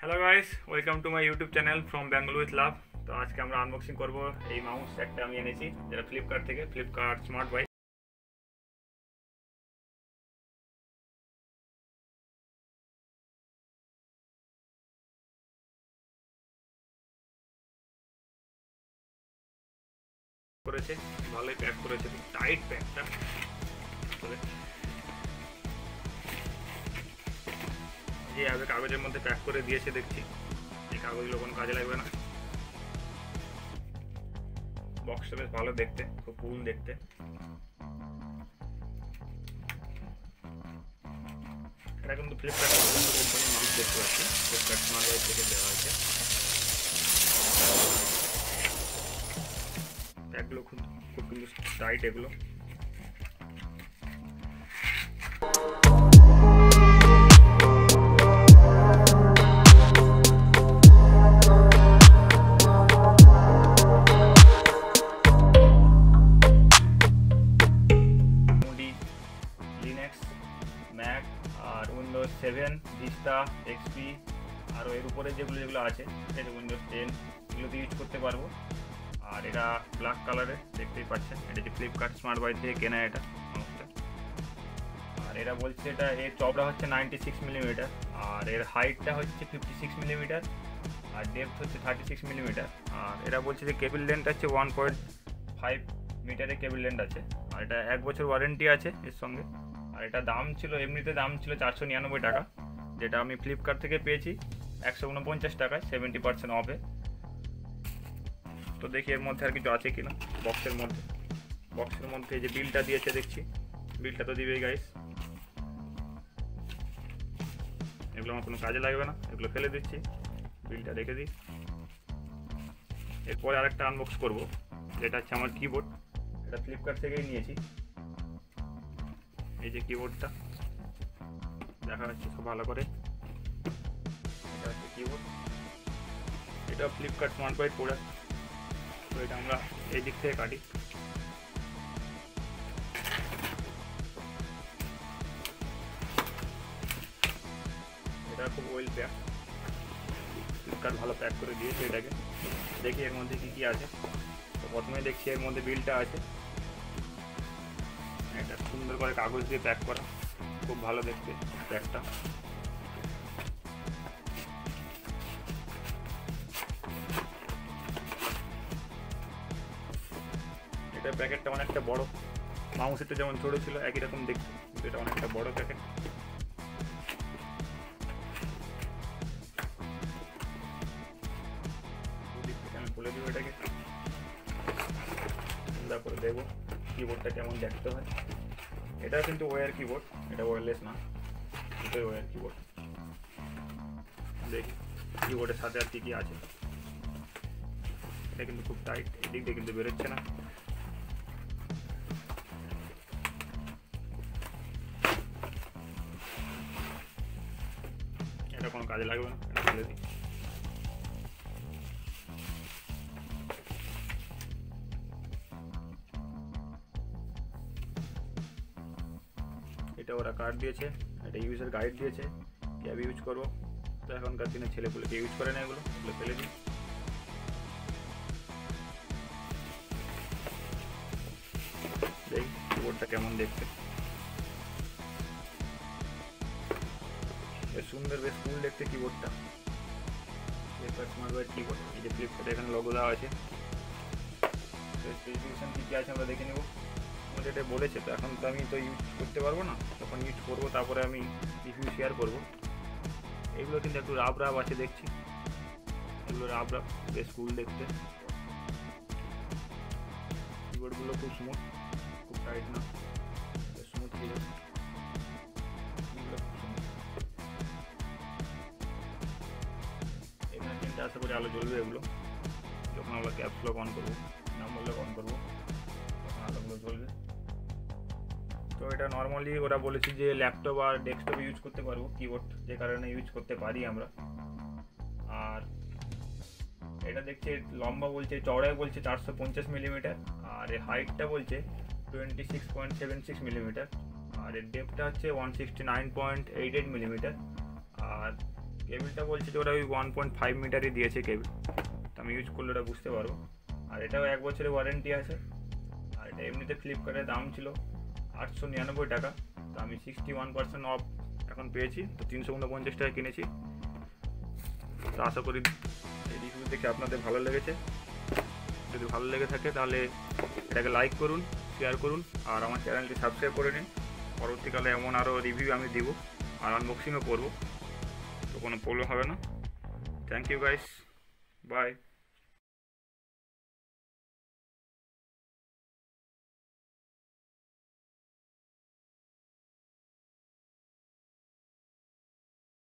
Hello guys, welcome to my YouTube channel from Bengal with love. তো আজকে আমরা unboxing করব এই মাউস একটা আমি এনেছি, যেটা ফ্লিপকার্ট থেকে, ফ্লিপকার্ট স্মার্ট বাই করেছে। ভালোই প্যাক করেছে, খুব টাইট প্যাকটা। যে আগে কাগজের মধ্যে প্যাক করে দিয়েছে দেখছি, এই কাগজগুলো কোনো কাজে লাগবে না। বক্সটা বেশ ভালো দেখতে, খুব কুল দেখতে। এটা কিন্তু ফ্লিপকার্ট কোম্পানির মাউস দেখতে পাচ্ছি, ফ্লিপকার্ট স্মার্ট বাই থেকে দেওয়া হয়েছে। প্যাকগুলো খুব খুব কিন্তু টাইট এগুলো। ম্যাক আর উইন্ডোজ 7, ভিস্টা, এক্সপি, আর এর উপরে যেগুলো আছে সেটা উইন্ডোজ 10 এগুলোতে ইউজ করতে পারবো। আর এটা ব্ল্যাক কালারে দেখতেই পাচ্ছেন, এটা যে ফ্লিপকার্ট স্মার্ট বাই থেকে কেনা এটা মাউসটা। আর এরা বলছে এটা এর চওড়া হচ্ছে 96 মিলিমিটার, আর এর হাইটটা হচ্ছে 56 মিলিমিটার, আর ডেপথ হচ্ছে 36 মিলিমিটার। আর এরা বলছে যে কেবল লেন্থ আছে 1.5 মিটারের কেবল লেন্থ আছে। আর এটা 1 বছর ওয়ারেন্টি আছে এর সঙ্গে। আর এটা দাম ছিল, এমনিতে দাম ছিল 499 টাকা, যেটা আমি ফ্লিপকার্ট থেকে পেয়েছি 149 টাকায়, 70% অফে। তো দেখি এর মধ্যে আর কিছু আছে কিনা বক্সের মধ্যে যে বিলটা দিয়েছে দেখছি, বিলটা তো দিবেই গাইস। এগুলো আমার কোনো কাজে লাগবে না, এগুলো ফেলে দিচ্ছি, বিলটা রেখে দিই। এরপরে আরেকটা আনবক্স করব, যেটা হচ্ছে আমার কিবোর্ড। এটা ফ্লিপকার্ট থেকেই নিয়েছি। এই যে কিবোর্ডটা দেখা যাচ্ছে খুব ভালো করে, এটা হচ্ছে কিবোর্ড। এটা ফ্লিপকার্ট স্মার্ট বাই প্রোডাক্ট। তো এটা আমরা এই দিক থেকে কাটি। এটা খুব ওয়েল প্যাক, ফ্লিপকার্ট ভালো প্যাক করে দিয়েছে এটাকে। দেখি এর মধ্যে কী কী আছে। তো প্রথমে দেখছি এর মধ্যে বিলটা আছে, এটা সুন্দর করে কাগজ দিয়ে প্যাক করা, খুব ভালো দেখতে প্যাকটা। এটা প্যাকেটটা অনেকটা বড়, মাউসেরটা যেমন ছোট ছিল একই রকম দেখতে, কিন্তু এটা অনেকটা বড় প্যাকেট। আমি খুলে দিব এটাকে, তারপরে দেখবো কিবোর্ডটা কেমন দেখতে হয়। এটা কিন্তু ওয়্যার কিবোর্ড, এটা ওয়্যারলেস না, এটাই ওয়্যার কিবোর্ড। দেখি কিবোর্ডের সাথে আর কি আছে। এটা কিন্তু খুব টাইট, এদিক দিয়ে কিন্তু বেরোচ্ছে না। এটা কোনো কাজে লাগবে না, এটা ফেলে দিই। এটা ওরা কার্ড দিয়েছে, এটা ইউজের গাইড দিয়েছে কীভাবে ইউজ করবো। তো এখনকার দিনে ছেলেপুলেকে ইউজ করে না, এগুলো ফেলে দিই। দেখি কিবোর্ডটা কেমন দেখতে, বেশ সুন্দর, বেশ কুল দেখতে কিবোর্ডটা। ফ্লিপকার্ট স্মার্ট বাই কিবোর্ড, এই যে ফ্লিপকার্ট এখানে লোগো দেওয়া আছে। স্পেসিফিকেশন কী কী আছে আমরা দেখে নেব। আমাদের এটা বলেছে, তো এখন তো আমি তো ইউজ করতে পারবো না, তখন ইউজ করবো তারপরে আমি রিভিউ শেয়ার করবো। এগুলো কিন্তু একটু রাব আছে দেখছি, এগুলো রাব বেশ কুল দেখতে। কিবোর্ডগুলো খুব স্মুথ, খুব টাইট না, বেশ স্মুথ কিবোর্ড। এখানে তিনটে আশা করে আলো জ্বলবে এগুলো, যখন আমরা ক্যাপস লক অন করবো, নাম্বার লক অন করবো, তখন আলোগুলো জ্বলবে। তো এটা নর্মালি ওরা বলেছে যে ল্যাপটপ আর ডেস্কটপ ইউজ করতে পারবো কিবোর্ড, যে কারণে ইউজ করতে পারি আমরা। আর এটা দেখছে লম্বা বলছে, চওড়ায় বলছে 450 মিলিমিটার, আর এর হাইটটা বলছে 26.76 মিলিমিটার, আর এর ডেপথটা হচ্ছে 169.88 মিলিমিটার, আর কেবিলটা বলছে যে ওরা ওই 1.5 মিটারই দিয়েছে কেবিল, তো আমি ইউজ করলে ওটা বুঝতে পারবো। আর এটাও 1 বছরের ওয়ারেন্টি আছে। আর এটা এমনিতে ফ্লিপকার্টের দাম ছিল 899 টাকা, তো আমি 61% অফ এখন পেয়েছি, তো 349 টাকা কিনেছি। তো আশা করি এই রিভিউ দেখে আপনাদের ভালো লেগেছে। যদি ভালো লেগে থাকে তাহলে এটাকে লাইক করুন, শেয়ার করুন, আর আমার চ্যানেলটি সাবস্ক্রাইব করে নিন। পরবর্তীকালে এমন আরও রিভিউ আমি দিব আর আনবক্সিংও করবো, তো কোনো প্রবলেম হবে না। Thank you guys, by.